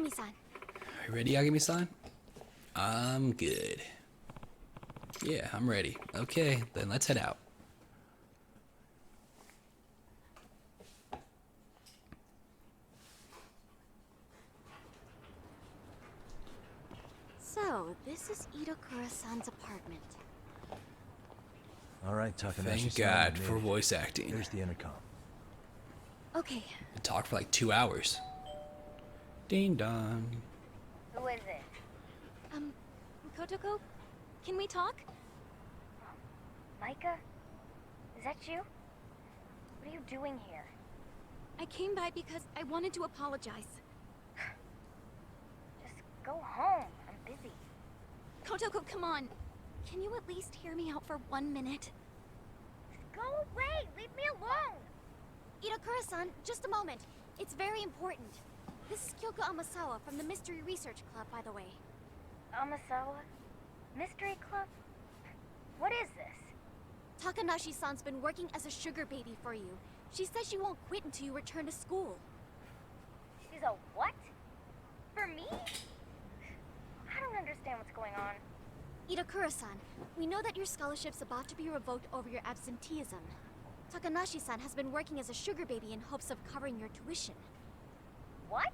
Yagami-san. Are you ready, Yagami-san? I'm good. Yeah, I'm ready. Okay, then let's head out. So, this is Itakura-san's apartment. All right, Takanashi-san. Thank God for voice acting. There's the intercom. Okay. We talked for like 2 hours. Ding dong. Who is it? Kotoko? Can we talk? Micah? Is that you? What are you doing here? I came by because I wanted to apologize. Just go home. I'm busy. Kotoko, come on. Can you at least hear me out for 1 minute? Just go away! Leave me alone! Itakura-san, just a moment. It's very important. This is Kyoko Amasawa from the Mystery Research Club, by the way. Amasawa? Mystery Club? What is this? Takanashi-san's been working as a sugar baby for you. She says she won't quit until you return to school. She's a what? For me? I don't understand what's going on. Itakura-san, we know that your scholarship's about to be revoked over your absenteeism. Takanashi-san has been working as a sugar baby in hopes of covering your tuition. What?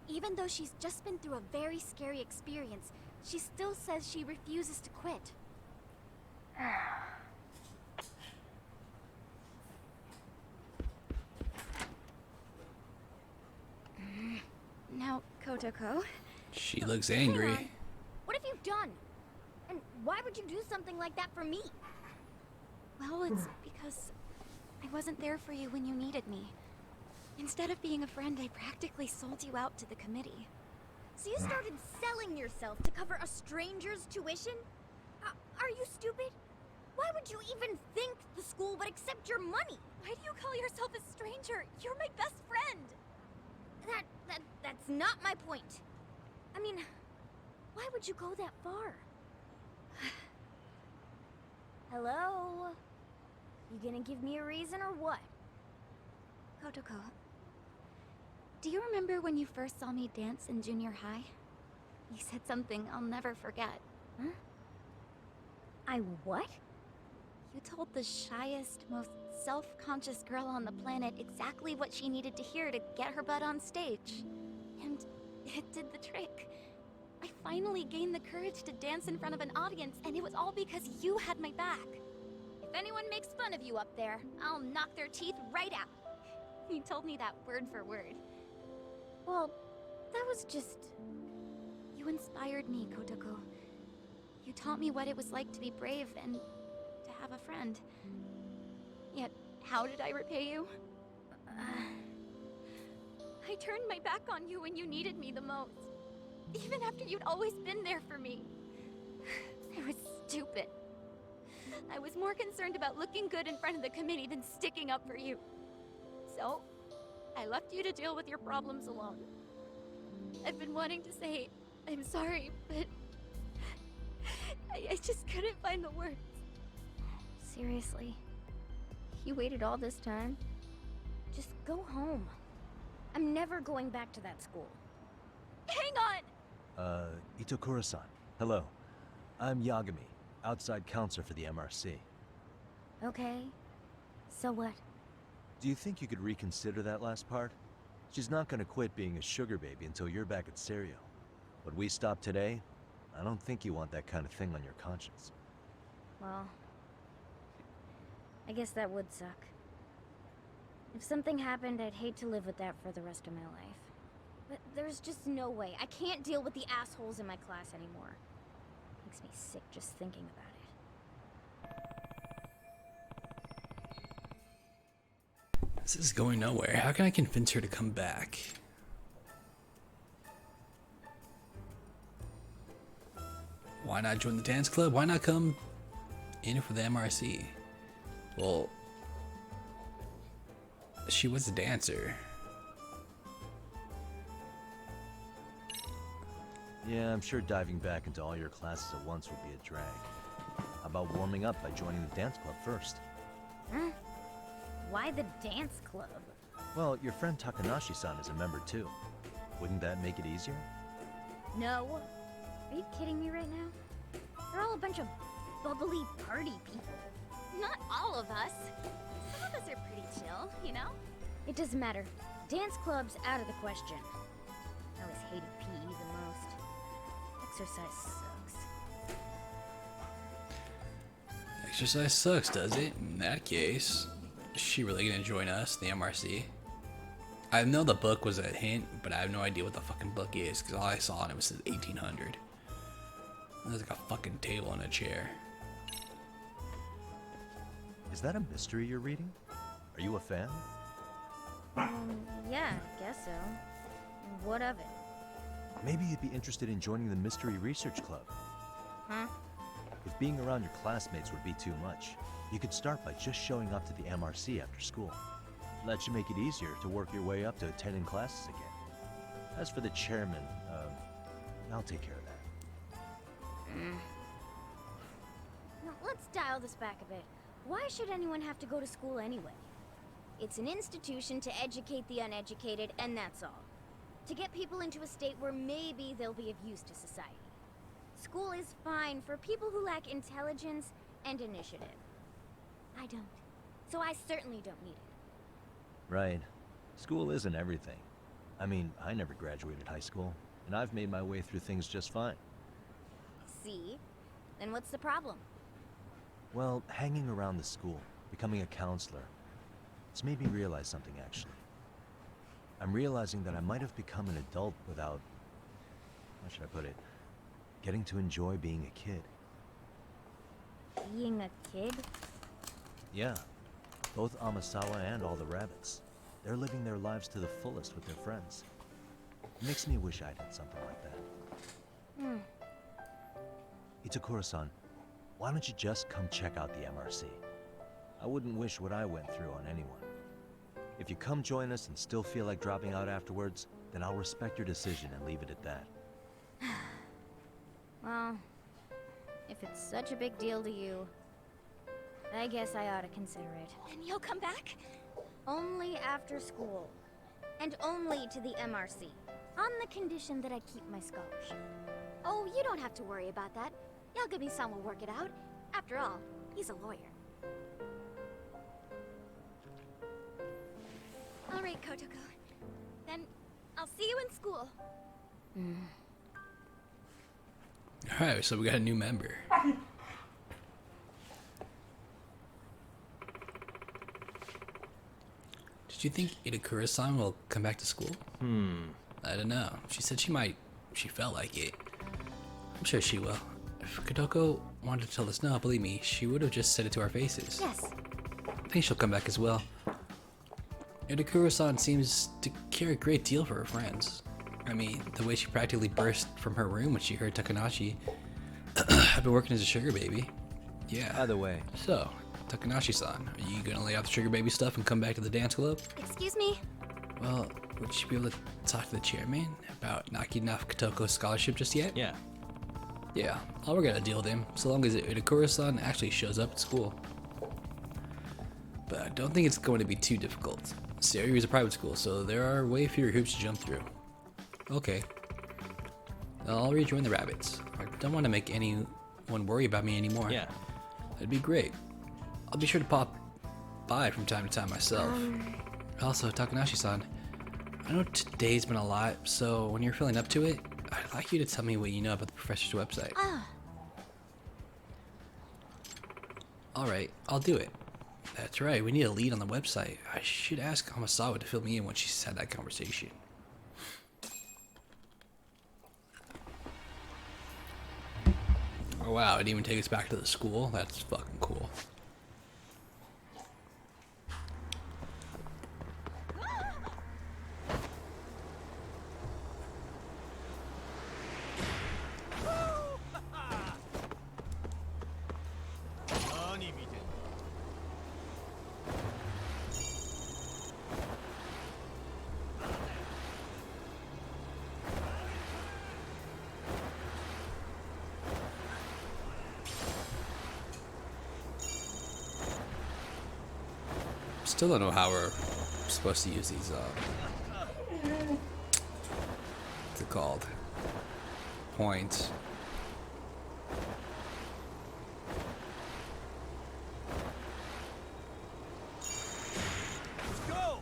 Even though she's just been through a very scary experience, she still says she refuses to quit. Now, Kotoko. She looks angry. Hang on. What have you done? And why would you do something like that for me? Well, it's because I wasn't there for you when you needed me. Instead of being a friend, I practically sold you out to the committee. So you started selling yourself to cover a stranger's tuition? Are you stupid? Why would you even think the school would accept your money? Why do you call yourself a stranger? You're my best friend! That's not my point. I mean, why would you go that far? Hello? You gonna give me a reason or what? Kotoko, do you remember when you first saw me dance in junior high? You said something I'll never forget. Huh? I what? You told the shyest, most self-conscious girl on the planet exactly what she needed to hear to get her butt on stage. And it did the trick. I finally gained the courage to dance in front of an audience, and it was all because you had my back. If anyone makes fun of you up there, I'll knock their teeth right out. You told me that word for word. Well, that was just... You inspired me, Kotoko. You taught me what it was like to be brave and to have a friend. Yet, how did I repay you? I turned my back on you when you needed me the most. Even after you'd always been there for me. I was stupid. I was more concerned about looking good in front of the committee than sticking up for you. So, I left you to deal with your problems alone. I've been wanting to say I'm sorry, but I just couldn't find the words. Seriously? You waited all this time? Just go home. I'm never going back to that school. Hang on! Itokura-san. Hello. I'm Yagami, outside counselor for the MRC. Okay. So what? Do you think you could reconsider that last part? She's not gonna quit being a sugar baby until you're back at Serio. But we stopped today, I don't think you want that kind of thing on your conscience. Well, I guess that would suck. If something happened, I'd hate to live with that for the rest of my life. But there's just no way. I can't deal with the assholes in my class anymore. Makes me sick just thinking about it. This is going nowhere. How can I convince her to come back? Why not join the dance club? Why not come in for the MRC? Well, she was a dancer. Yeah, I'm sure diving back into all your classes at once would be a drag. How about warming up by joining the dance club first? Huh? Why the dance club? Well, your friend Takanashi-san is a member too. Wouldn't that make it easier? No. Are you kidding me right now? They're all a bunch of bubbly party people. Not all of us. Some of us are pretty chill, you know? It doesn't matter. Dance club's out of the question. I always hated PE the most. Exercise sucks. Exercise sucks, does it? In that case, is she really gonna join us, the MRC? I know the book was a hint, but I have no idea what the fucking book is, because all I saw on it was 1800. There's like a fucking table and a chair. Is that a mystery you're reading? Are you a fan? Yeah, guess so. What of it? Maybe you'd be interested in joining the Mystery Research Club. Huh? If being around your classmates would be too much, you could start by just showing up to the MRC after school. That should make it easier to work your way up to attending classes again. As for the chairman, I'll take care of that. Now, let's dial this back a bit. Why should anyone have to go to school anyway? It's an institution to educate the uneducated, and that's all. To get people into a state where maybe they'll be of use to society. School is fine for people who lack intelligence and initiative. I don't. So I certainly don't need it. Right. School isn't everything. I mean, I never graduated high school, and I've made my way through things just fine. See? Then what's the problem? Well, hanging around the school, becoming a counselor, it's made me realize something, actually. I'm realizing that I might have become an adult without, how should I put it, getting to enjoy being a kid. Being a kid? Yeah, both Amasawa and all the rabbits. They're living their lives to the fullest with their friends. It makes me wish I'd had something like that. Itakura-san, why don't you just come check out the MRC? I wouldn't wish what I went through on anyone. If you come join us and still feel like dropping out afterwards, then I'll respect your decision and leave it at that. Well, if it's such a big deal to you, I guess I ought to consider it. And you'll come back? Only after school. And only to the MRC. On the condition that I keep my scholarship. Oh, you don't have to worry about that. Yagami-san will work it out. After all, he's a lawyer. All right, Kotoko. Then I'll see you in school. Alright, so we got a new member. Did you think Itakura-san will come back to school? I don't know. She said she might. She felt like it. I'm sure she will. If Kotoko wanted to tell us no, believe me, she would have just said it to our faces. Yes. I think she'll come back as well. Itakura-san seems to care a great deal for her friends. I mean, the way she practically burst from her room when she heard Takanashi had been working as a sugar baby. Yeah. By the way, So, Takanashi-san, are you gonna lay off the sugar baby stuff and come back to the dance club? Excuse me? Well, would she be able to talk to the chairman about knocking off Kotoko's scholarship just yet? yeah. Yeah, I'll work out a deal with him, so long as Itakura-san actually shows up at school. But I don't think it's going to be too difficult. Seiryu is a private school, so there are way fewer hoops to jump through. Okay. I'll rejoin the rabbits. I don't want to make anyone worry about me anymore. Yeah. That'd be great. I'll be sure to pop by from time to time myself. Also, Takanashi-san, I know today's been a lot, so when you're feeling up to it, I'd like you to tell me what you know about the professor's website. Alright, I'll do it. That's right, we need a lead on the website. I should ask Hamasawa to fill me in when she's had that conversation. Oh wow, it didn't even take us back to the school? That's fucking cool. Still don't know how we're supposed to use these it called? Points. Let's go!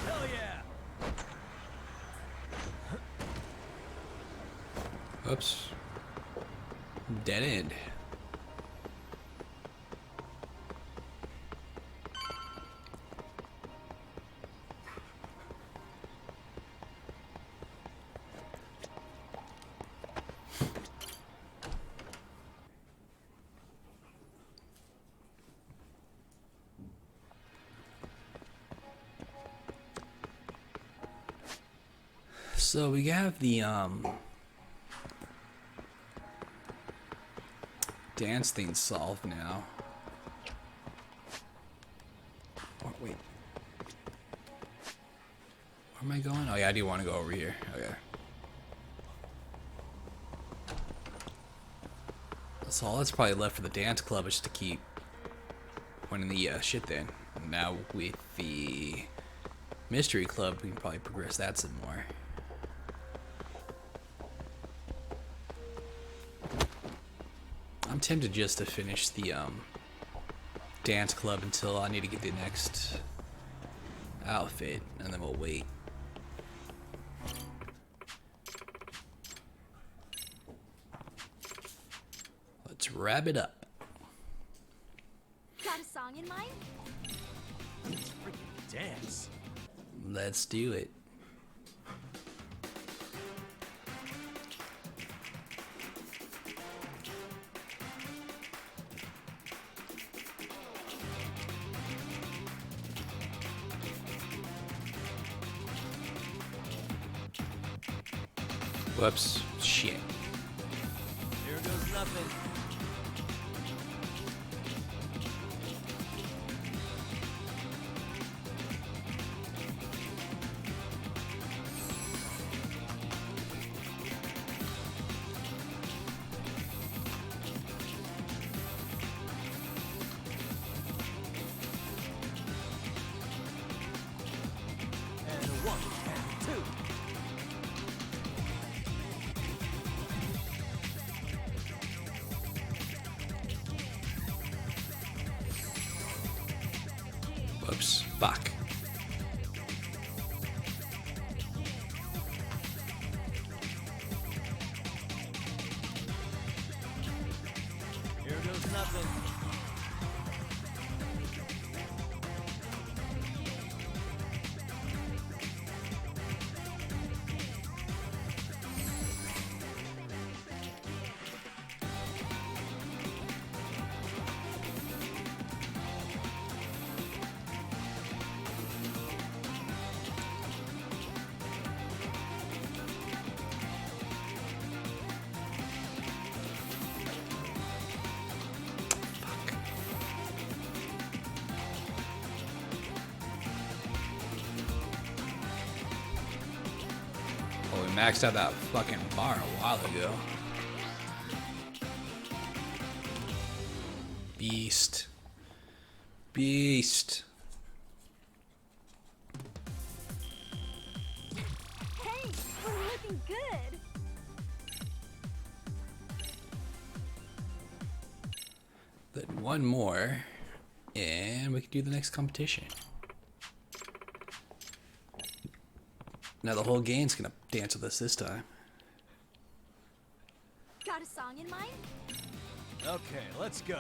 Hell yeah! Oops. Dead end. So we have the dance thing solved now. Oh, wait. Where am I going? Oh yeah, I do want to go over here. Okay. So all that's probably left for the dance club is to keep winning the shit then. Now with the mystery club, we can probably progress that some more. I'm tempted just to finish the dance club until I need to get the next outfit, and then we'll wait. Let's wrap it up. Got a song in mind? Let's freaking dance. Let's do it. Whoops. Shit. Here goes nothing. And a 1 and 2. Whoops. Fuck. Here goes nothing. Well, we maxed out that fucking bar a while ago. Beast. Beast. Hey, we're looking good. Then one more, and we can do the next competition. Now the whole gang's gonna dance with us this time. Got a song in mind? Okay, let's go.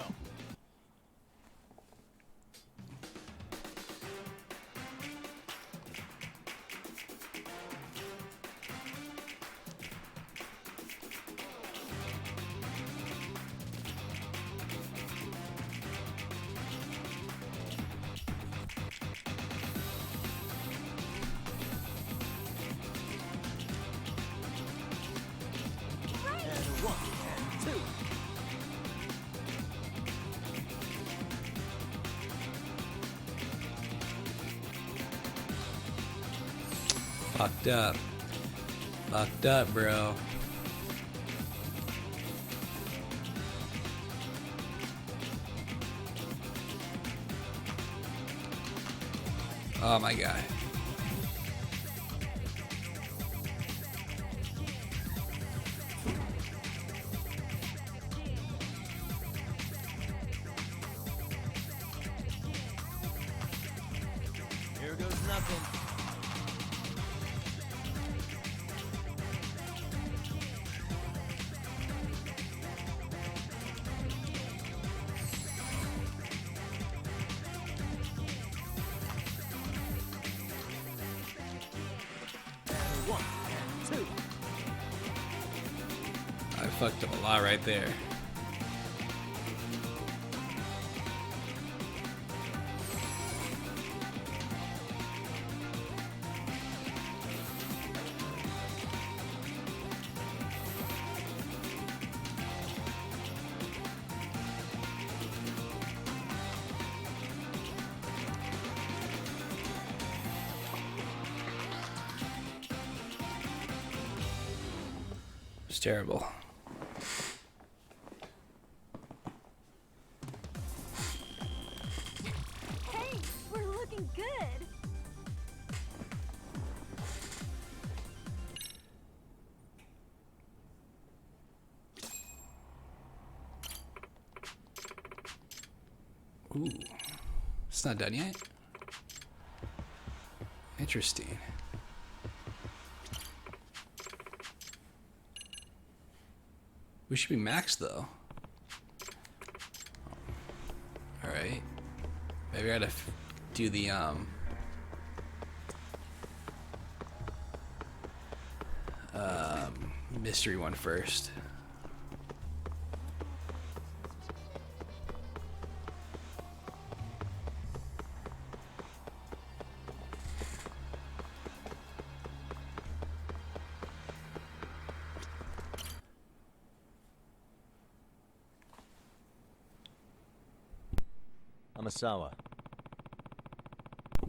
And a 1 and 2. Fucked up. Fucked up, bro. Oh my god. Here goes nothing. And 1, and 2. I fucked up a lot right there. It's terrible. Hey, we're looking good. Ooh. It's not done yet? Interesting. We should be maxed though. Alright. Maybe I gotta do the mystery one first. Amasawa.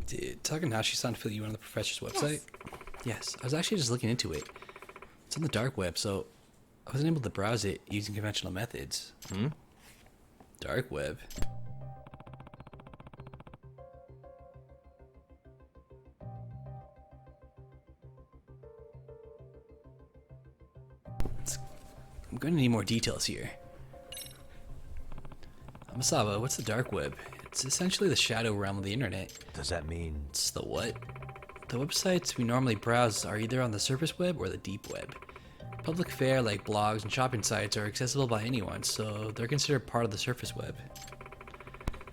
Did Takanashi san fill you in on the professor's website? Yes, I was actually just looking into it. It's on the dark web, so I wasn't able to browse it using conventional methods. Dark web? I'm going to need more details here. Amasawa, what's the dark web? It's essentially the shadow realm of the internet. Does that mean... It's the what? The websites we normally browse are either on the surface web or the deep web. Public fare like blogs and shopping sites are accessible by anyone, so they're considered part of the surface web.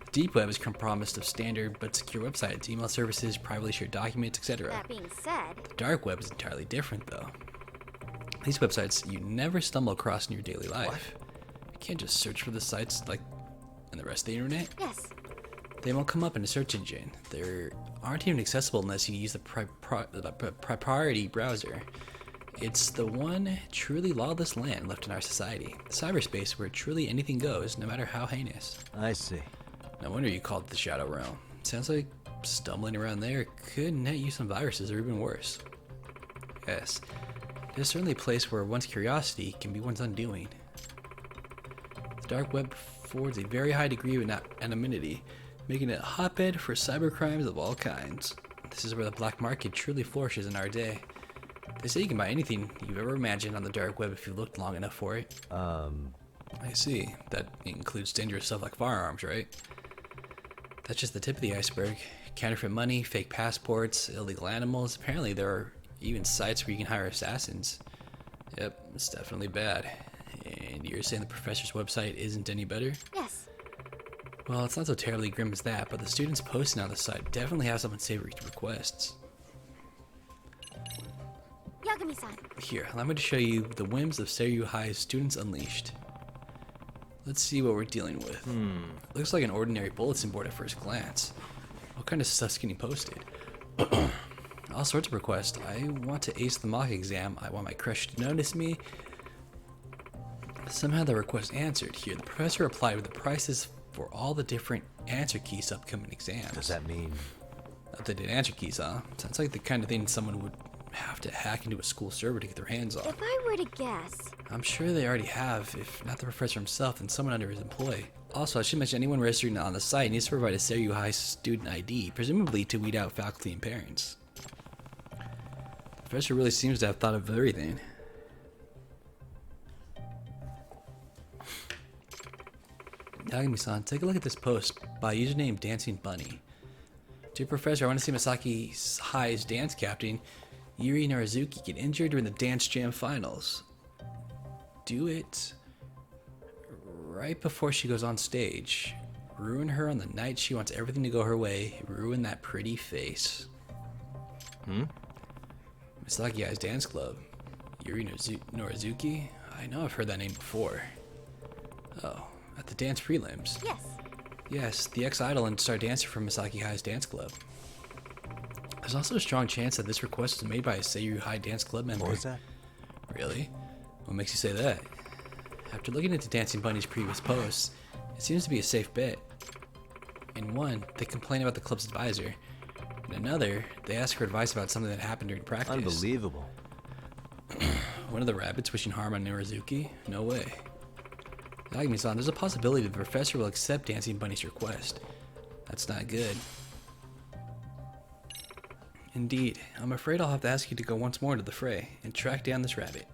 The deep web is comprised of standard but secure websites, email services, privately shared documents, etc. That being said, The dark web is entirely different though. These websites you never stumble across in your daily life. You can't just search for the sites like in the rest of the internet. yes, They won't come up in a search engine. They aren't even accessible unless you use the proprietary browser. It's the one truly lawless land left in our society. Cyberspace where truly anything goes, no matter how heinous. I see. No wonder you called it the Shadow Realm. Sounds like stumbling around there could net you some viruses or even worse. Yes, there's certainly a place where one's curiosity can be one's undoing. The dark web affords a very high degree of anonymity, making it a hotbed for cybercrimes of all kinds. This is where the black market truly flourishes in our day. They say you can buy anything you've ever imagined on the dark web if you looked long enough for it. I see. That includes dangerous stuff like firearms, right? That's just the tip of the iceberg. Counterfeit money, fake passports, illegal animals. Apparently there are even sites where you can hire assassins. Yep, it's definitely bad. And you're saying the professor's website isn't any better? yes. Well, it's not so terribly grim as that, but the students posting on the site definitely have some unsavory requests. Yagami-san, Here, allow me to show you the whims of Seiryu High's Students Unleashed. Let's see what we're dealing with. Looks like an ordinary bulletin board at first glance. What kind of stuff's getting posted? All sorts of requests. I want to ace the mock exam. I want my crush to notice me. Somehow the request answered. Here, the professor replied with the prices for all the different answer keys upcoming exams. Does that mean... Updated answer keys, huh? Sounds like the kind of thing someone would have to hack into a school server to get their hands on. if I were to guess, I'm sure they already have, if not the professor himself, then someone under his employ. Also, I should mention anyone registering on the site needs to provide a Seiryu High student ID, presumably to weed out faculty and parents. The professor really seems to have thought of everything. Yagami-san, take a look at this post by username Dancing Bunny. Dear Professor, I want to see Masaki High's dance captain, Yuri Narazuki, get injured during the Dance Jam finals. Do it right before she goes on stage. Ruin her on the night she wants everything to go her way. Ruin that pretty face. Misaki High's dance club. Yuri Norizuki? I know I've heard that name before. Oh, at the dance prelims. Yes. Yes, the ex-idol and star dancer from Misaki High's dance club. There's also a strong chance that this request was made by a Seiryu High dance club member. What was that? Really? What makes you say that? After looking into Dancing Bunny's previous posts, it seems to be a safe bet. In one, they complain about the club's advisor. In another, they ask for advice about something that happened during practice. Unbelievable. One of the rabbits wishing harm on Norizuki? No way. Yagami-san, there's a possibility the professor will accept Dancing Bunny's request. That's not good. Indeed, I'm afraid I'll have to ask you to go once more to the fray and track down this rabbit.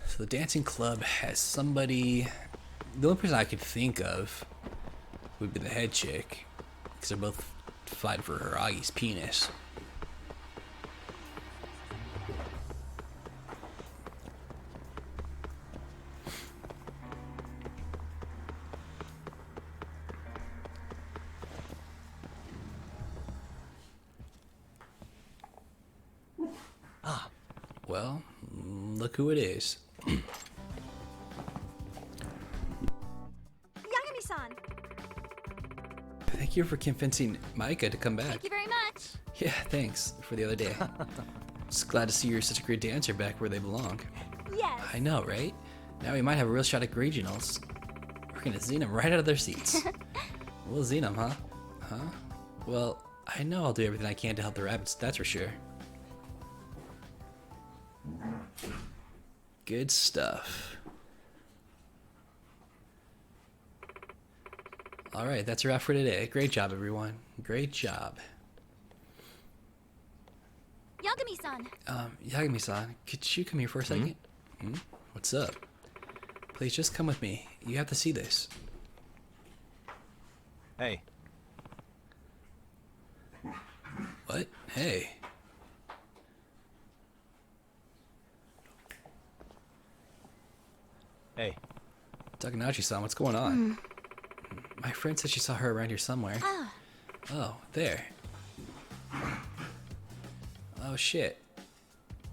So the dancing club has somebody... The only person I could think of would be the head chick, because they're both fighting for Hiragi's penis. Well, look who it is. Yagami-san! Thank you for convincing Maika to come back. Thank you very much. Yeah, thanks for the other day. Just glad to see you're such a great dancer back where they belong. Yes. I know, right? Now we might have a real shot at regionals. We're gonna zine them right out of their seats. We'll zine them, huh? Huh? Well, I know I'll do everything I can to help the rabbits, that's for sure. Good stuff. Alright, that's a wrap for today. Great job, everyone. Great job. Yagami-san. Yagami-san, could you come here for a second? What's up? Please just come with me. You have to see this. Hey, What? Hey. hey. Takanashi-san, what's going on? My friend said she saw her around here somewhere. Ah. Oh, there. Oh shit.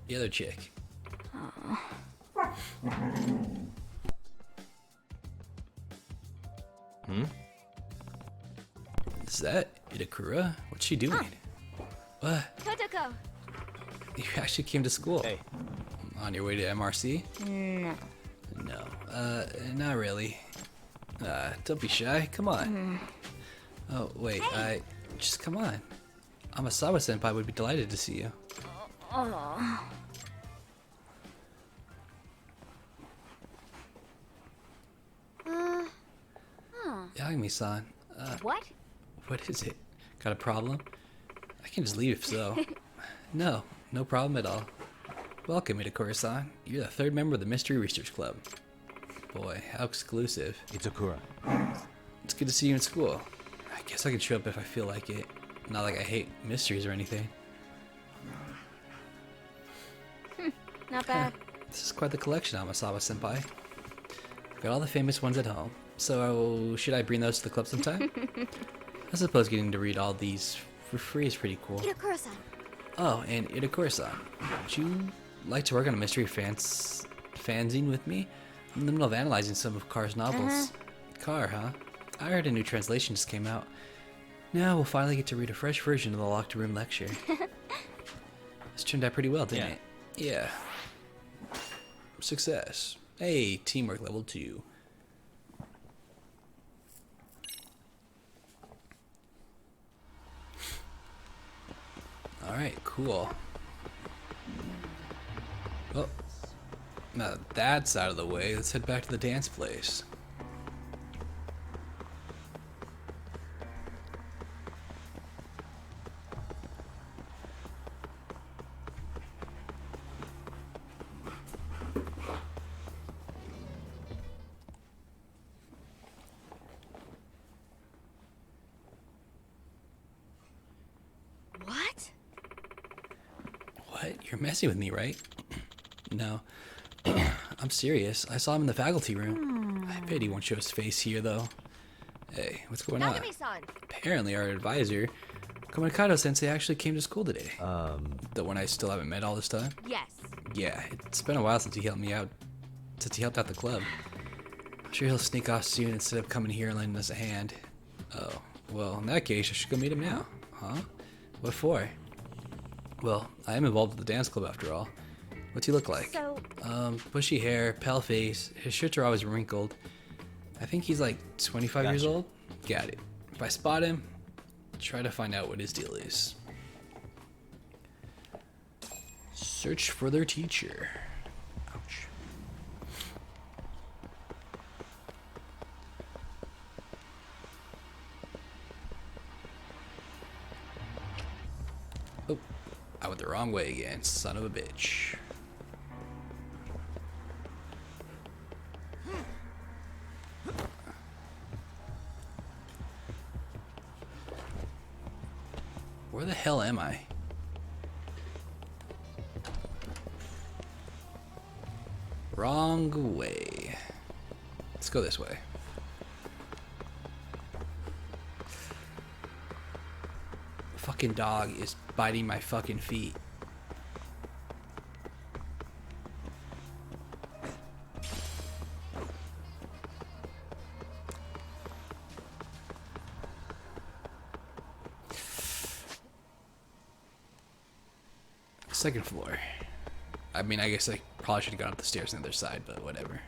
The other chick. Is that Itakura? What's she doing? What? Kotoko. You actually came to school? Hey. On your way to MRC? No. No. Not really. Don't be shy. Come on. Oh, wait. Just come on. Amasawa-senpai would be delighted to see you. Oh. Yagami-san, What? what is it? Got a problem? I can just leave if so. No, no problem at all. Welcome, Itakura-san. You're the third member of the Mystery Research Club. Boy, how exclusive. Itakura. It's good to see you in school. I guess I can show up if I feel like it. Not like I hate mysteries or anything. Not bad. This is quite the collection, Amasawa-senpai. Got all the famous ones at home. So, should I bring those to the club sometime? I suppose getting to read all these for free is pretty cool. Itakura-san. Oh, and Itakura-san, would you like to work on a mystery fanzine with me? I'm in the middle of analyzing some of Carr's novels. Carr, huh? I heard a new translation just came out. Now we'll finally get to read a fresh version of the Locked Room lecture. This turned out pretty well, didn't it? Yeah. Success. Hey, teamwork level 2. Alright, cool. Oh. Now that that's out of the way, let's head back to the dance place. What? What? You're messing with me, right? No. I'm serious. I saw him in the faculty room. I bet he won't show his face here, though. Hey, what's going on? Nagami-san. Apparently, our advisor, Komakado-sensei, actually came to school today. The one I still haven't met all this time? Yes. Yeah, it's been a while since he helped me out. Since he helped out the club. I'm sure he'll sneak off soon instead of coming here and lending us a hand. Oh, well, in that case, I should go meet him now. Huh? What for? Well, I am involved with the dance club after all. What's he look like? So, Bushy hair, pale face. His shirts are always wrinkled. I think he's like 25 years Gotcha. old. Got it. If I spot him, try to find out what his deal is. Search for their teacher. Ouch. Oh, I went the wrong way again, son of a bitch. Where the hell am I? Wrong way. Let's go this way. Fucking dog is biting my fucking feet. Second floor. I mean, I guess I probably should have gone up the stairs on the other side, but whatever.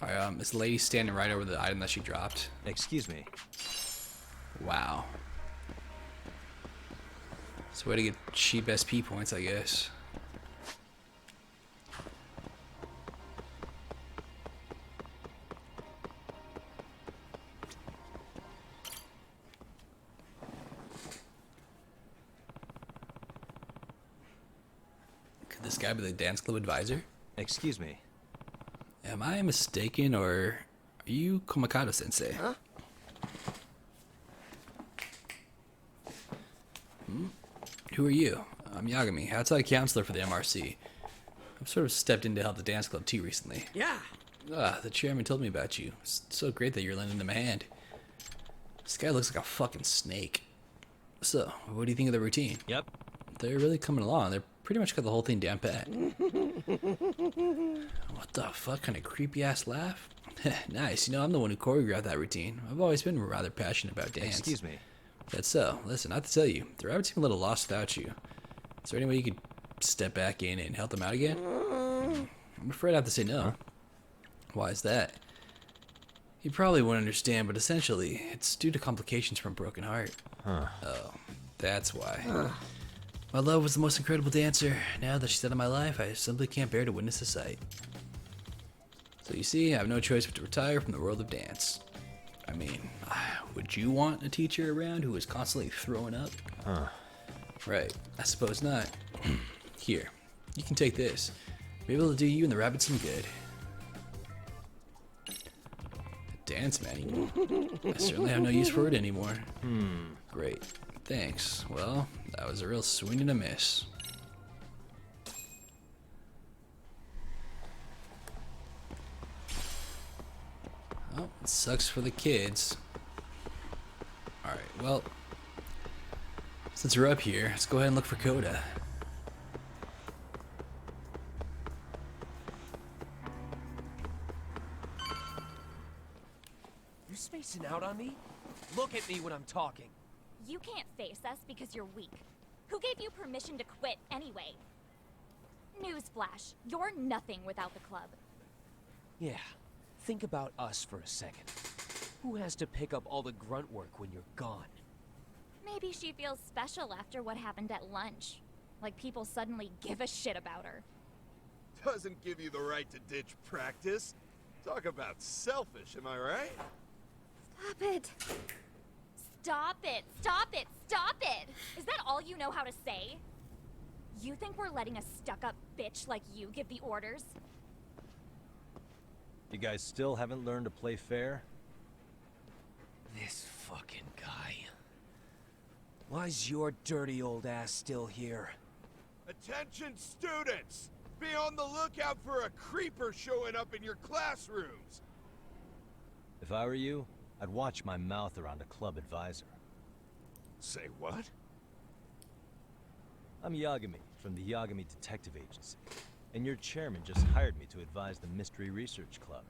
Alright, this lady standing right over the item that she dropped. Excuse me. Wow. It's a way to get cheap SP points, I guess. Could this guy be the dance club advisor? Excuse me. Am I mistaken, or are you Komakado-sensei? Huh? Who are you? I'm Yagami, outside counselor for the MRC. I've sort of stepped in to help the dance club too recently. Yeah. The chairman told me about you. It's so great that you're lending him a hand. This guy looks like a fucking snake. So, what do you think of the routine? Yep. They're really coming along. They're pretty much got the whole thing down pat. What the fuck kind of creepy ass laugh? Nice, you know, I'm the one who choreographed that routine. I've always been rather passionate about dance. Excuse me. That's so. Listen, I have to tell you, the rabbit seem a little lost without you. Is there any way you could step back in and help them out again? I'm afraid I have to say no. Why is that? You probably won't understand, but essentially, it's due to complications from a broken heart. Huh. Oh, that's why. My love was the most incredible dancer. Now that she's out of my life, I simply can't bear to witness the sight. So you see, I have no choice but to retire from the world of dance. I mean, would you want a teacher around who is constantly throwing up? Huh. Right, I suppose not. Here, you can take this. Maybe it'll do you and the rabbit some good. A dance manual? I certainly have no use for it anymore. Great, thanks. Well, that was a real swing and a miss. Oh, it sucks for the kids. Alright, well, since we're up here, let's go ahead and look for Coda. You spacing out on me? Look at me when I'm talking. You can't face us because you're weak. Who gave you permission to quit anyway? Newsflash, you're nothing without the club. Yeah. Think about us for a second. Who has to pick up all the grunt work when you're gone? Maybe she feels special after what happened at lunch. Like people suddenly give a shit about her. Doesn't give you the right to ditch practice. Talk about selfish, am I right? Stop it. Stop it! Stop it! Stop it! Is that all you know how to say? You think we're letting a stuck-up bitch like you give the orders? You guys still haven't learned to play fair? This fucking guy. Why's your dirty old ass still here? Attention students! Be on the lookout for a creeper showing up in your classrooms! If I were you, I'd watch my mouth around a club advisor. Say what? I'm Yagami, from the Yagami Detective Agency. And your chairman just hired me to advise the Mystery Research Club.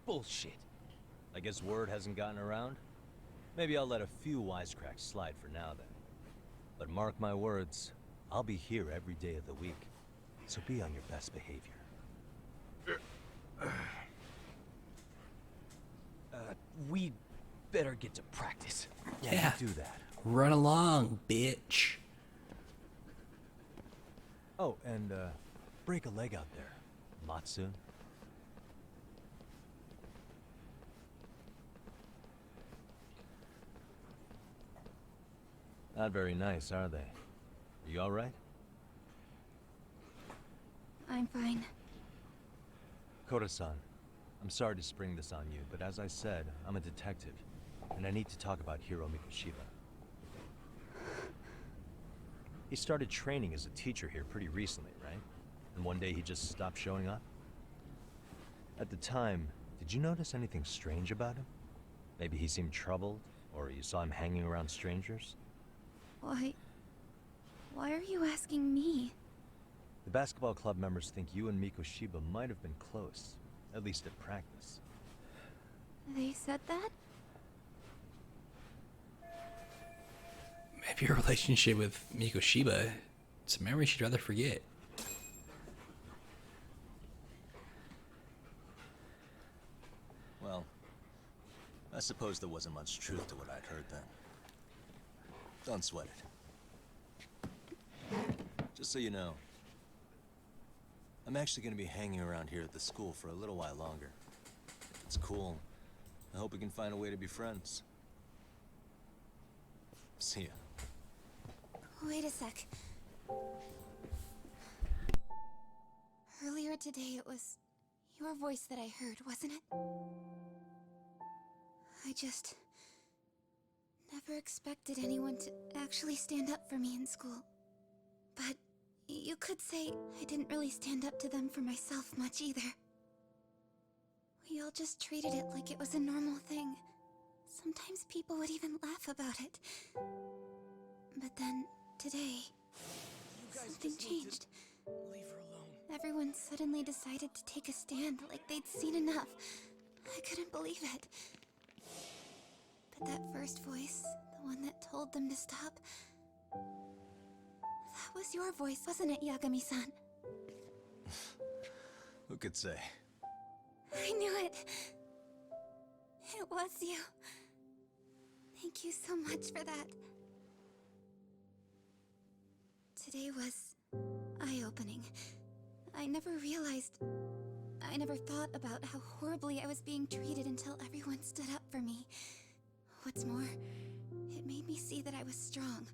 Bullshit. I guess word hasn't gotten around? Maybe I'll let a few wisecracks slide for now then. But mark my words, I'll be here every day of the week. So be on your best behavior. We better get to practice. Yeah. Do that. Run along, bitch. Oh, and break a leg out there, Matsu. Not very nice, are they? Are you all right? I'm fine. Koda-san, I'm sorry to spring this on you, but as I said, I'm a detective, and I need to talk about Hiro Mikoshiba. He started training as a teacher here pretty recently, right? And one day he just stopped showing up? At the time, did you notice anything strange about him? Maybe he seemed troubled, or you saw him hanging around strangers? Why are you asking me? The basketball club members think you and Mikoshiba might have been close, at least at practice. They said that? Maybe your relationship with Mikoshiba, it's a memory she'd rather forget. Well, I suppose there wasn't much truth to what I'd heard then. Don't sweat it. Just so you know, I'm actually going to be hanging around here at the school for a little while longer. If it's cool, I hope we can find a way to be friends. See ya. Wait a sec. Earlier today, it was your voice that I heard, wasn't it? I just never expected anyone to actually stand up for me in school. But you could say I didn't really stand up to them for myself much either. We all just treated it like it was a normal thing. Sometimes people would even laugh about it. But then, today, something changed. Leave her alone. Everyone suddenly decided to take a stand like they'd seen enough. I couldn't believe it. But that first voice, the one that told them to stop, that was your voice, wasn't it, Yagami-san? Who could say? I knew it. It was you. Thank you so much for that. Today was eye-opening. I never thought about how horribly I was being treated until everyone stood up for me. What's more, it made me see that I was strong.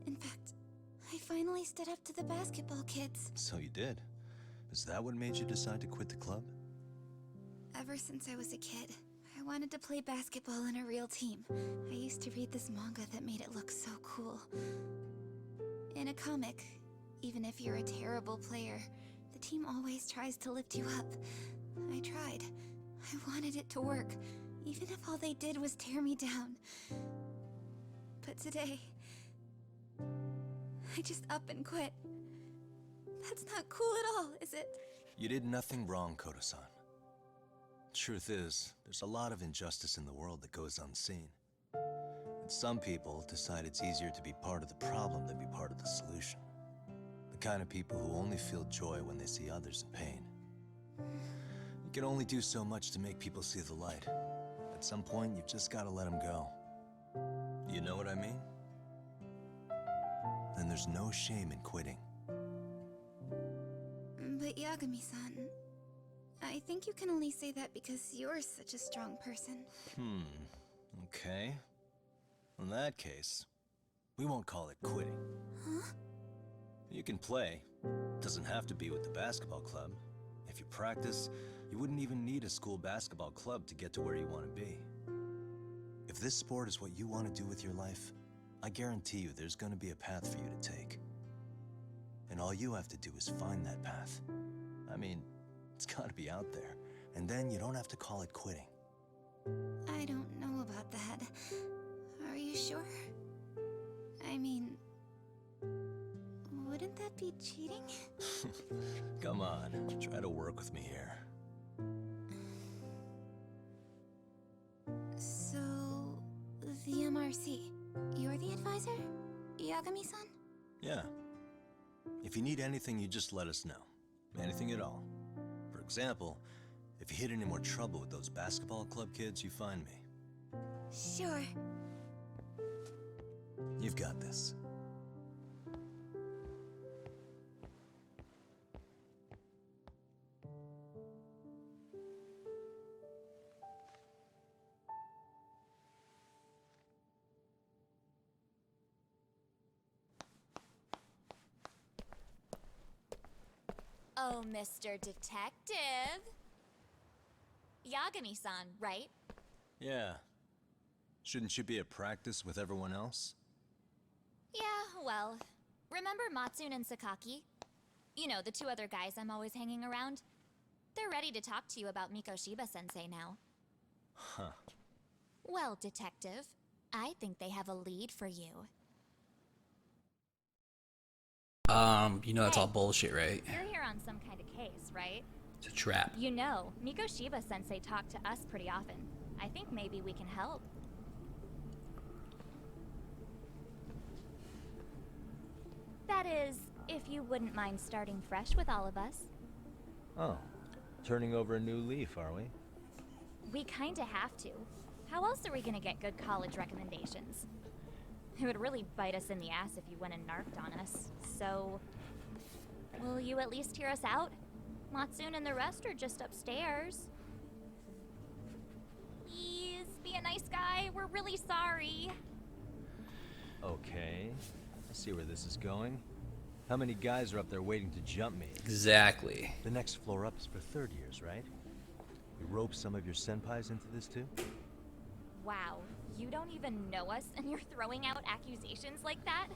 In fact, I finally stood up to the basketball kids. So you did. Is that what made you decide to quit the club? Ever since I was a kid, I wanted to play basketball in a real team. I used to read this manga that made it look so cool. In a comic, even if you're a terrible player, the team always tries to lift you up. I tried. I wanted it to work, even if all they did was tear me down. But today, I just up and quit. That's not cool at all, is it? You did nothing wrong, Koda-san. Truth is, there's a lot of injustice in the world that goes unseen. And some people decide it's easier to be part of the problem than be part of the solution. The kind of people who only feel joy when they see others in pain. You can only do so much to make people see the light. At some point, you've just got to let them go. You know what I mean? Then there's there's no shame in quitting. But Yagami-san, I think you can only say that because you're such a strong person. Okay. In that case, we won't call it quitting. Huh? You can play. Doesn't have to be with the basketball club. If you practice, you wouldn't even need a school basketball club to get to where you want to be. If this sport is what you want to do with your life, I guarantee you there's going to be a path for you to take. And all you have to do is find that path. I mean, it's got to be out there. And then you don't have to call it quitting. I don't know about that. Are you sure? I mean, wouldn't that be cheating? Come on, try to work with me here. So, the MRC, you're the advisor? Yagami-san? Yeah. If you need anything, you just let us know. Anything at all. For example, if you hit any more trouble with those basketball club kids, you find me. Sure. You've got this. Oh, Mr. Detective. Yagami-san, right? Yeah. Shouldn't you be at practice with everyone else? Yeah, well, remember Matsune and Sakaki? You know, the two other guys I'm always hanging around? They're ready to talk to you about Mikoshiba-sensei now. Huh. Well, Detective, I think they have a lead for you. You know that's all bullshit, right? You're here on some kind of case, right? It's a trap. You know, Mikoshiba-sensei talked to us pretty often. I think maybe we can help. That is, if you wouldn't mind starting fresh with all of us. Oh. Turning over a new leaf, are we? We kinda have to. How else are we gonna get good college recommendations? It would really bite us in the ass if you went and narked on us. So, will you at least hear us out? Matsune and the rest are just upstairs. Please, be a nice guy. We're really sorry. Okay. I see where this is going. How many guys are up there waiting to jump me? Exactly. The next floor up is for third years, right? You rope some of your senpais into this too? Wow, you don't even know us and you're throwing out accusations like that?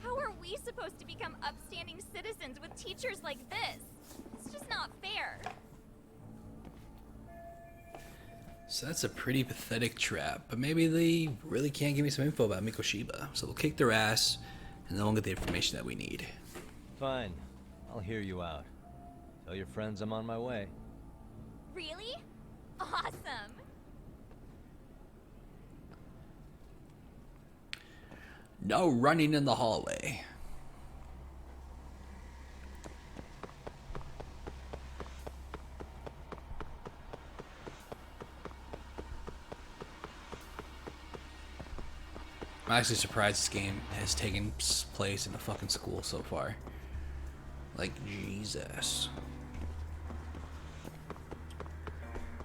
How are we supposed to become upstanding citizens with teachers like this? It's just not fair. So that's a pretty pathetic trap, but maybe they really can't give me some info about Mikoshiba. So we'll kick their ass, and then we'll get the information that we need. Fine. I'll hear you out. Tell your friends I'm on my way. Really? Awesome! No running in the hallway. I'm actually surprised this game has taken place in a fucking school so far. Like, Jesus.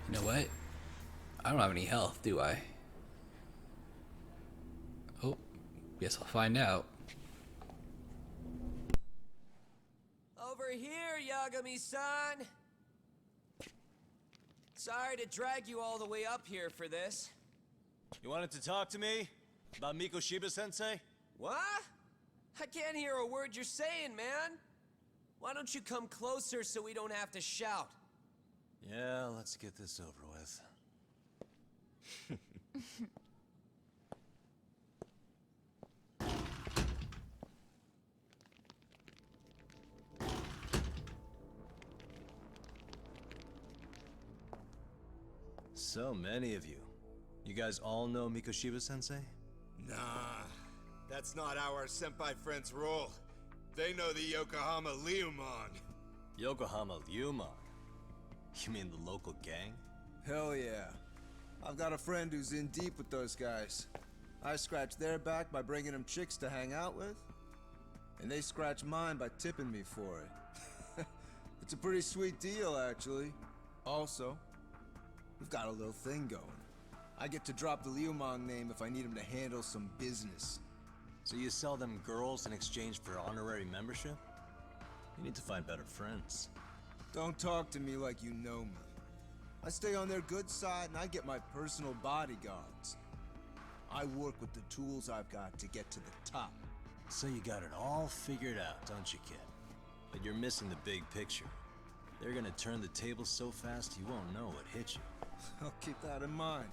You know what? I don't have any health, do I? Oh, guess I'll find out. Over here, Yagami-san! Sorry to drag you all the way up here for this. You wanted to talk to me? About Mikoshiba-sensei? What? I can't hear a word you're saying, man. Why don't you come closer so we don't have to shout? Yeah, let's get this over with. So many of you. You guys all know Mikoshiba-sensei? Nah, that's not how our senpai friends roll. They know the Yokohama Leomon. Yokohama Leomon? You mean the local gang? Hell yeah. I've got a friend who's in deep with those guys. I scratched their back by bringing them chicks to hang out with. And they scratch mine by tipping me for it. It's a pretty sweet deal, actually. Also, we've got a little thing going. I get to drop the Liumang name if I need him to handle some business. So you sell them girls in exchange for honorary membership? You need to find better friends. Don't talk to me like you know me. I stay on their good side and I get my personal bodyguards. I work with the tools I've got to get to the top. So you got it all figured out, don't you, kid? But you're missing the big picture. They're gonna turn the tables so fast you won't know what hit you. I'll keep that in mind.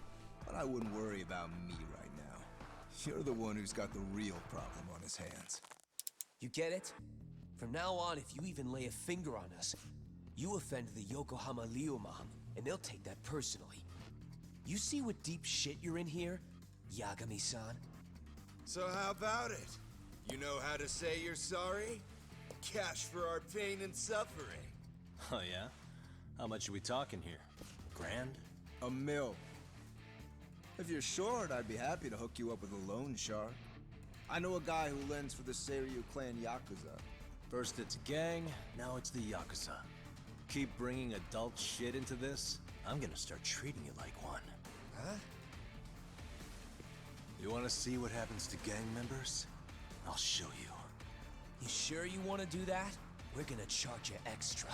But I wouldn't worry about me right now. You're the one who's got the real problem on his hands. You get it? From now on, if you even lay a finger on us, you offend the Yokohama Liumang, and they'll take that personally. You see what deep shit you're in here, Yagami-san? So how about it? You know how to say you're sorry? Cash for our pain and suffering. Oh yeah? How much are we talking here? Grand? $1 million. If you're short, I'd be happy to hook you up with a loan shark. I know a guy who lends for the Seiryu clan Yakuza. First it's a gang, now it's the Yakuza. Keep bringing adult shit into this, I'm gonna start treating you like one. Huh? You wanna see what happens to gang members? I'll show you. You sure you want to do that? We're gonna charge you extra.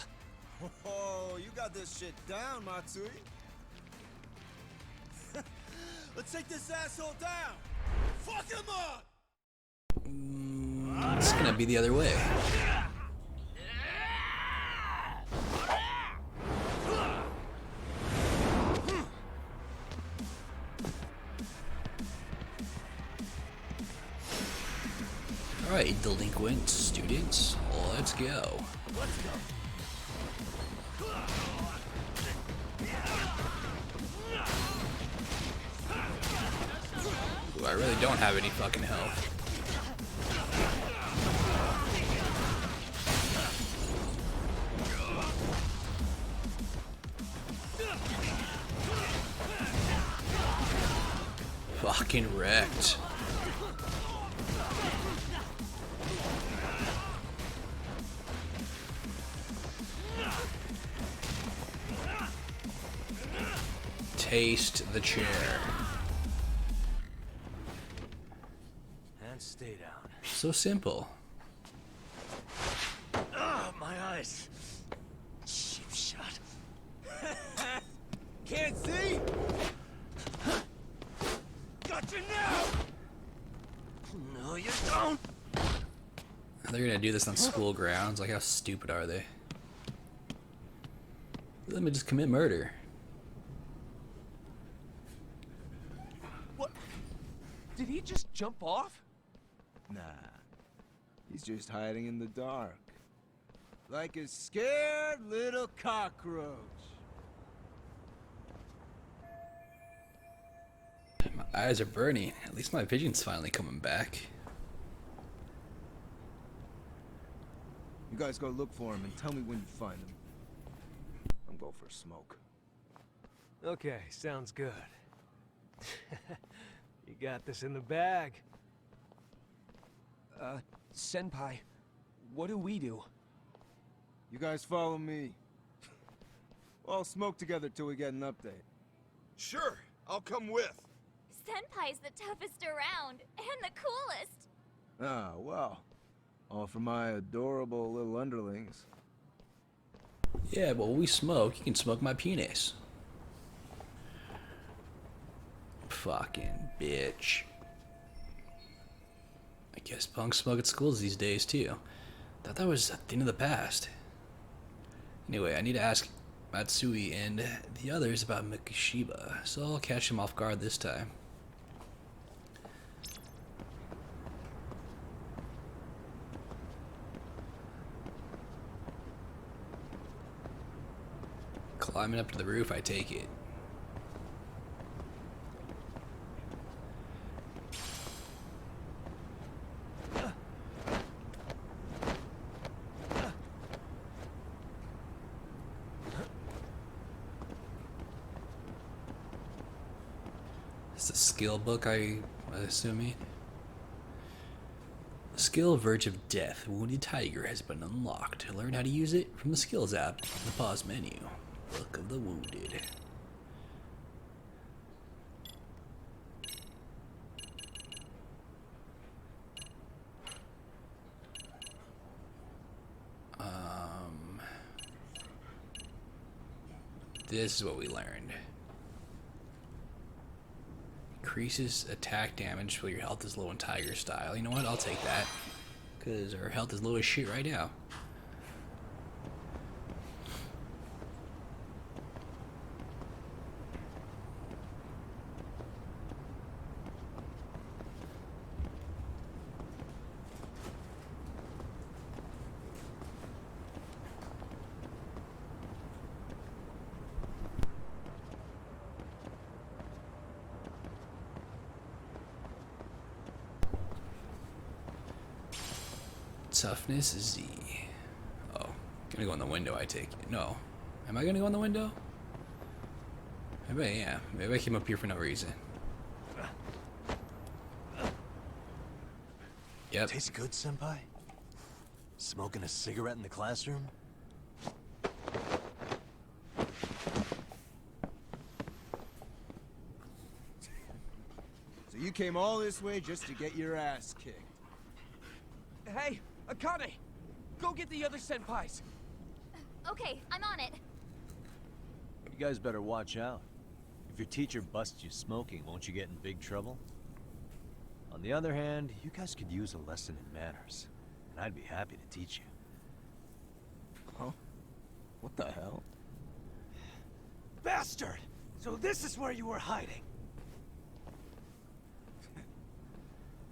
Oh, you got this shit down, Matsui. Let's take this asshole down! Fuck him up! It's gonna be the other way. Alright, delinquent students, let's go. Ooh, I really don't have any fucking health. Fucking wrecked. Taste the chair. And stay down. So simple. Ah, my eyes. Cheap shot. Can't see? Got you now! No, you don't. They're gonna do this on school grounds. Like, how stupid are they? Let me just commit murder. What? Did he just jump off? Nah. He's just hiding in the dark. Like a scared little cockroach. My eyes are burning. At least my vision's finally coming back. You guys go look for him and tell me when you find him. I'm going for a smoke. Okay, sounds good. You got this in the bag. Senpai, what do we do? You guys follow me. We'll all smoke together till we get an update. Sure, I'll come with. Senpai's the toughest around, and the coolest. Ah, well. All for my adorable little underlings. Yeah, but when we smoke, you can smoke my penis. Fucking bitch. I guess punks smoke at schools these days too. Thought that was a thing of the past. Anyway, I need to ask Matsui and the others about Mikishiba, so I'll catch him off guard this time. Climbing up to the roof, I take it. It's a skill book, I'm assuming. skill Verge of Death, Wounded Tiger, has been unlocked. Learn how to use it from the Skills app in the pause menu. Book of the Wounded. This is what we learned. Increases attack damage while your health is low in Tiger style. You know what? I'll take that. Because our health is low as shit right now. Toughness Z. Oh, gonna go in the window, I take it. No. Am I gonna go in the window? Maybe I am. Maybe I came up here for no reason. Yep. Tastes good, Senpai? Smoking a cigarette in the classroom? So you came all this way just to get your ass kicked. Hey, Akane! Go get the other senpais! Okay, I'm on it. You guys better watch out. If your teacher busts you smoking, won't you get in big trouble? On the other hand, you guys could use a lesson in manners, and I'd be happy to teach you. Huh? What the hell? Bastard! So this is where you were hiding.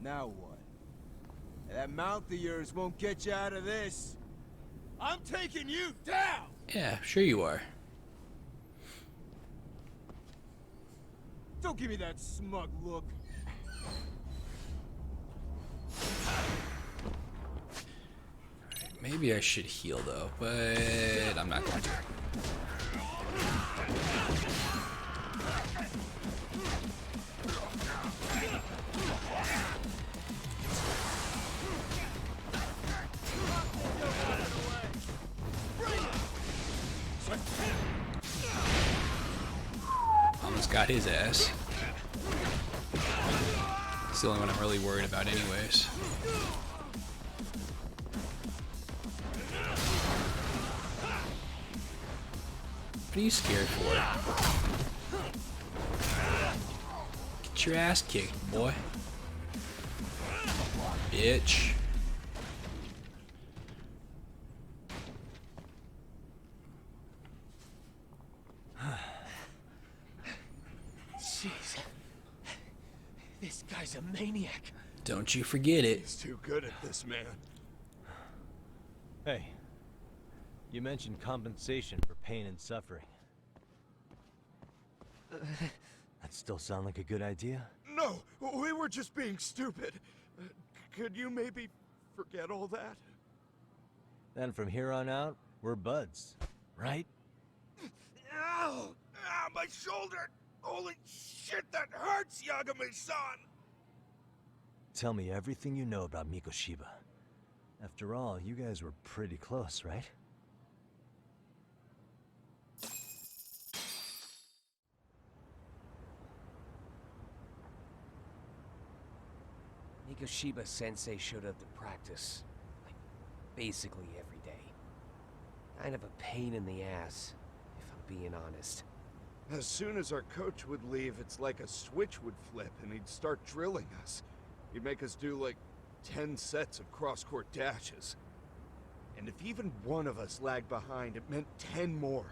Now what? That mouth of yours won't get you out of this. I'm taking you down! Yeah, sure you are. Don't give me that smug look. Maybe I should heal though, but I'm not going to. Almost got his ass. It's the only one I'm really worried about anyways. What are you scared for? Get your ass kicked, boy. Bitch. Jeez. This guy's a maniac. Don't you forget it. He's too good at this, man. Hey, you mentioned compensation for pain and suffering. That still sound like a good idea? No, we were just being stupid. Could you maybe forget all that? Then from here on out, we're buds, right? Ow! Ah, my shoulder! Holy shit, that hurts, Yagami-san! Tell me everything you know about Mikoshiba. After all, you guys were pretty close, right? Mikoshiba Sensei showed up to practice, like, basically every day. Kind of a pain in the ass, if I'm being honest. As soon as our coach would leave, it's like a switch would flip and he'd start drilling us. He'd make us do like 10 sets of cross-court dashes. And if even one of us lagged behind, it meant 10 more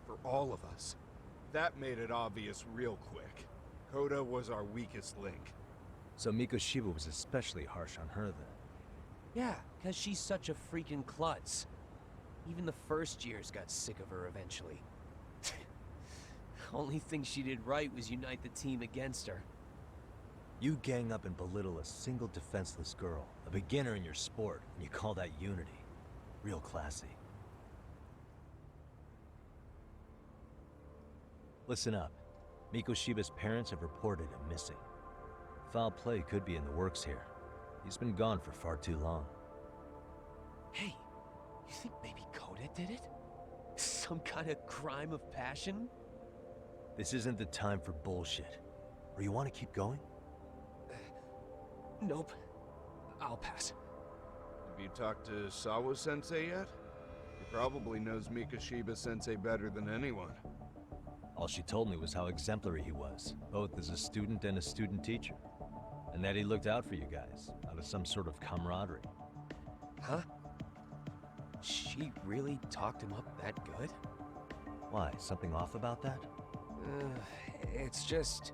for all of us. That made it obvious real quick. Koda was our weakest link. So Mikoshiba was especially harsh on her then. Yeah, because she's such a freaking klutz. Even the first years got sick of her eventually. Only thing she did right was unite the team against her. You gang up and belittle a single defenseless girl, a beginner in your sport, and you call that unity. Real classy. Listen up. Mikoshiba's parents have reported him missing. Foul play could be in the works here. He's been gone for far too long. Hey, you think maybe Coda did it? Some kind of crime of passion? This isn't the time for bullshit. Or you want to keep going? Nope. I'll pass. Have you talked to Sawa-sensei yet? He probably knows Mikoshiba-sensei better than anyone. All she told me was how exemplary he was, both as a student and a student teacher. And that he looked out for you guys, out of some sort of camaraderie. Huh? She really talked him up that good? Why, something off about that? It's just...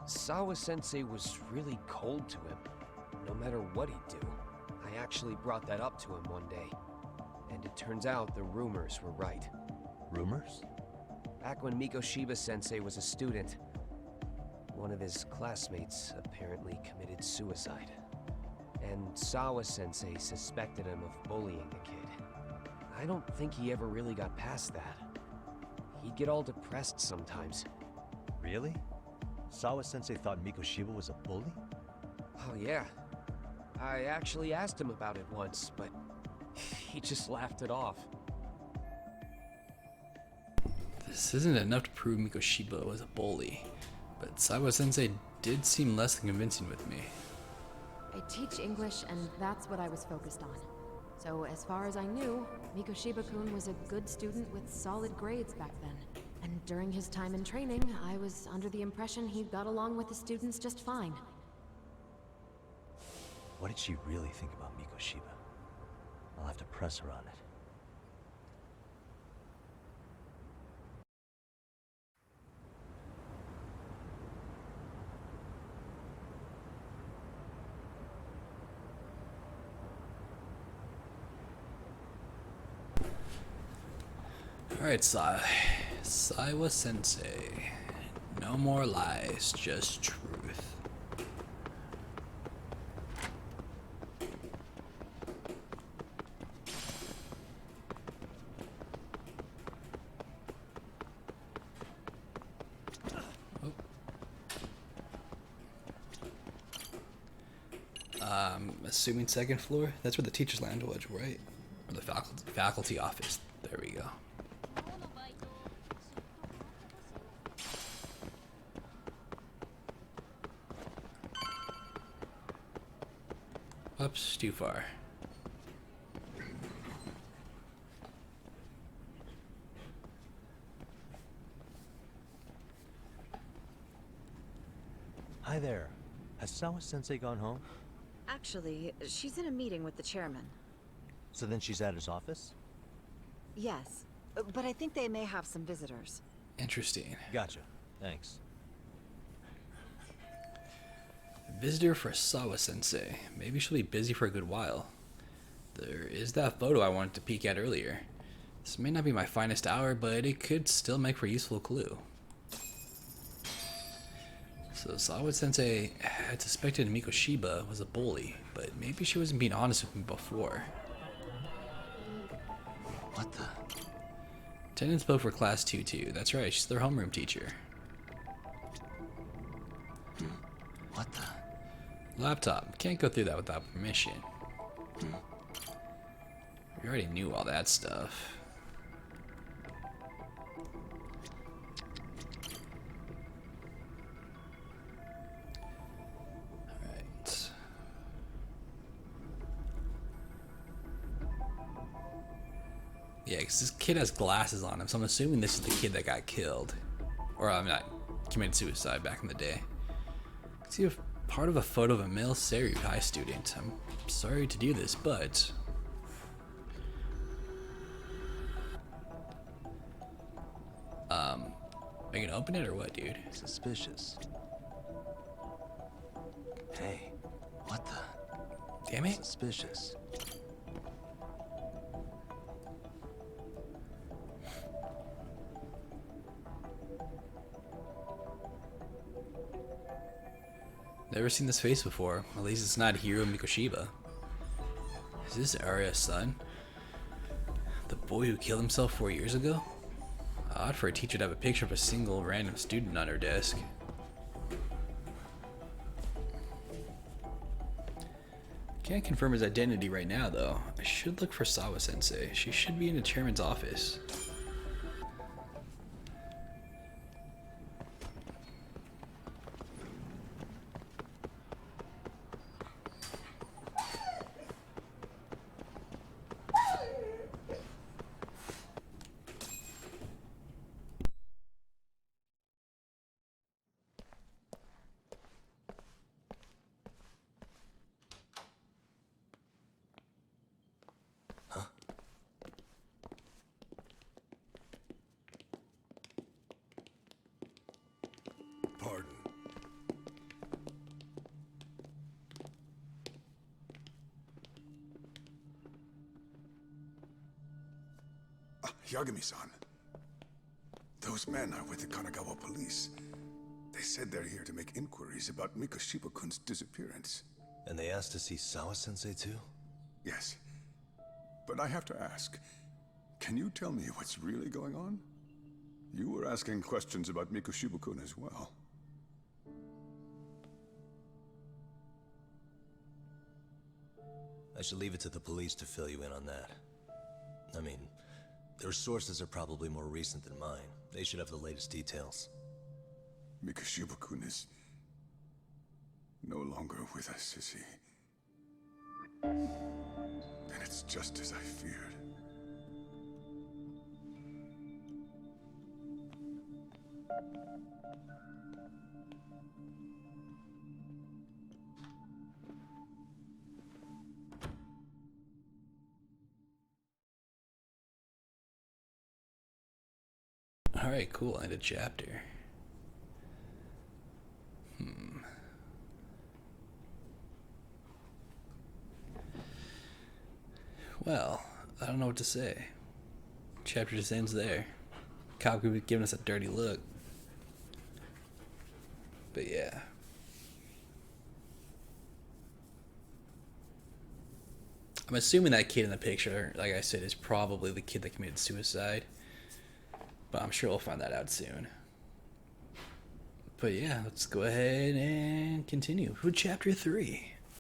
Sawa-sensei was really cold to him, no matter what he'd do. I actually brought that up to him one day. And it turns out the rumors were right. Rumors? Back when Mikoshiba-sensei was a student, one of his classmates apparently committed suicide. And Sawa-sensei suspected him of bullying the kid. I don't think he ever really got past that. He'd get all depressed sometimes. Really? Sawa-sensei thought Mikoshiba was a bully? Oh yeah. I actually asked him about it once, but he just laughed it off. This isn't enough to prove Mikoshiba was a bully, but Sawa-sensei did seem less than convincing with me. I teach English, and that's what I was focused on. So as far as I knew, Mikoshiba-kun was a good student with solid grades back then. And during his time in training, I was under the impression he got along with the students just fine. What did she really think about Mikoshiba? I'll have to press her on it. Alright, Sawa-sensei. No more lies, just truth. Assuming second floor? That's where the teacher's lounge was, right? Or the faculty office. There we go. Oops, too far. Hi there. Has Sawa-sensei gone home? Actually, she's in a meeting with the chairman. So then she's at his office? Yes, but I think they may have some visitors. Interesting. Gotcha. Thanks. Visitor for Sawa-sensei. Maybe she'll be busy for a good while. There is that photo I wanted to peek at earlier. This may not be my finest hour, but it could still make for a useful clue. So Sawa-sensei had suspected Mikoshiba was a bully, but maybe she wasn't being honest with him before. What the? Attendance book for class 2-2. That's right, she's their homeroom teacher. What the? Laptop. Can't go through that without permission. We already knew all that stuff. Alright. Yeah, because this kid has glasses on him, so I'm assuming this is the kid that got killed. Or, I'm not, committed suicide back in the day. See a part of a photo of a male Seiryu High student. I'm sorry to do this, but are you gonna open it or what, dude? Suspicious. Hey, what the? Damn it. Suspicious. Never seen this face before. At least it's not Hiro Mikoshiba. Is this Arya's son? The boy who killed himself 4 years ago? Odd for a teacher to have a picture of a single random student on her desk. Can't confirm his identity right now, though. I should look for Sawa-sensei. She should be in the chairman's office. Pardon. Yagami-san. Those men are with the Kanagawa police. They said they're here to make inquiries about Mikoshiba-kun's disappearance. And they asked to see Sawa-sensei too? Yes. But I have to ask, can you tell me what's really going on? You were asking questions about Mikoshiba-kun as well. I should leave it to the police to fill you in on that. I mean, their sources are probably more recent than mine. They should have the latest details. Mikoshiba-kun is no longer with us, is he? Then it's just as I feared. Alright, cool. End of chapter. Well, I don't know what to say. Chapter just ends there. Cop could be giving us a dirty look. But yeah. I'm assuming that kid in the picture, like I said, is probably the kid that committed suicide. But I'm sure we'll find that out soon. But yeah, let's go ahead and continue with chapter 3.